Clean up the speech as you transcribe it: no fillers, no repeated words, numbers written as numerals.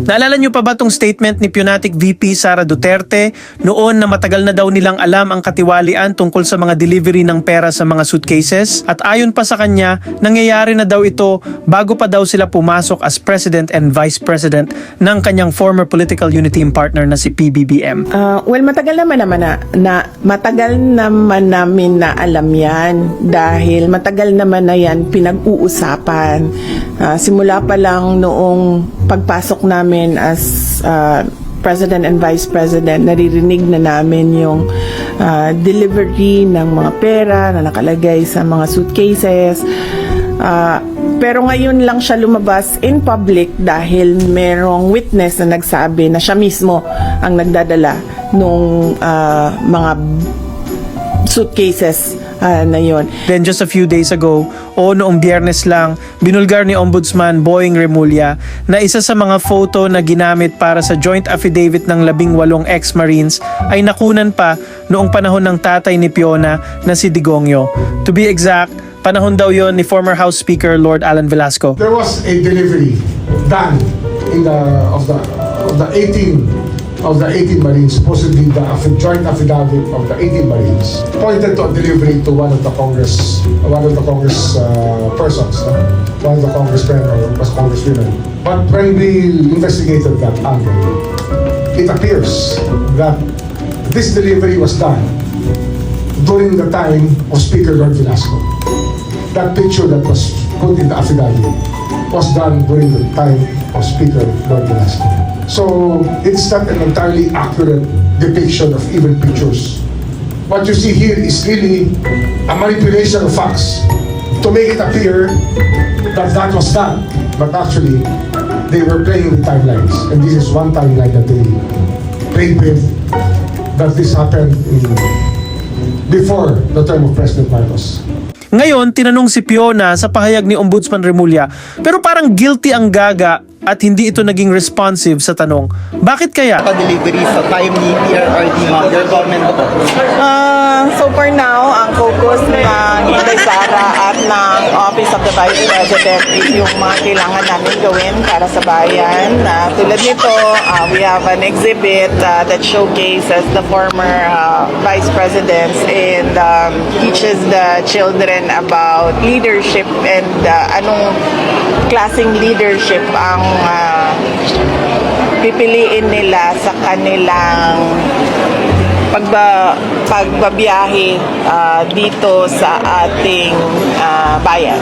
Naalala niyo pa ba tong statement ni Pionatic VP Sara Duterte noon na matagal na daw nilang alam ang katiwalian tungkol sa mga delivery ng pera sa mga suitcases? At ayon pa sa kanya, nangyayari na daw ito bago pa daw sila pumasok as President and Vice President ng kanyang former political unity team partner na si PBBM. Well, matagal naman namin na alam yan dahil matagal naman na yan pinag-uusapan. Simula pa lang noong pagpasok namin as President and Vice President, naririnig na namin yung delivery ng mga pera na nakalagay sa mga suitcases. Pero ngayon lang siya lumabas in public dahil merong witness na nagsabi na siya mismo ang nagdadala nung mga suitcases na yon. Then just a few days ago, o noong Biyernes lang, binulgar ni Ombudsman Boying Remulla na isa sa mga photo na ginamit para sa joint affidavit ng 18 ex-Marines ay nakunan pa noong panahon ng tatay ni Fiona na si Digongyo. To be exact, panahon daw yon ni former House Speaker Lord Alan Velasco. There was a delivery done of the 18 Marines, supposedly the joint affidavit of the 18 Marines, pointed to a delivery to one of the Congress persons, one of the congressmen or congresswomen. But when we investigated that angle, it appears that this delivery was done during the time of Speaker Lord Velasco. That picture that was put in the affidavit was done during the time of Speaker Lord Velasco. So it's not an entirely accurate depiction of even pictures. What you see here is really a manipulation of facts to make it appear that that was done. But actually, they were playing with timelines. And this is one timeline that they played with, that this happened before the term of President Marcos. Ngayon, tinanong si Fiona sa pahayag ni Ombudsman Remulla, pero parang guilty ang Gaga at hindi ito naging responsive sa tanong. Bakit kaya? Delivery sa time ni PRRD, ma'am. Your comment po. So for now, ang focus ng Inday Sara at ng Office of the Vice President is yung mga kailangan namin gawin para sa bayan. Tulad nito, we have an exhibit that showcases the former Vice Presidents and teaches the children about leadership and anong klaseng leadership ang pipiliin nila sa kanilang pagbabiyahe dito sa ating bayan.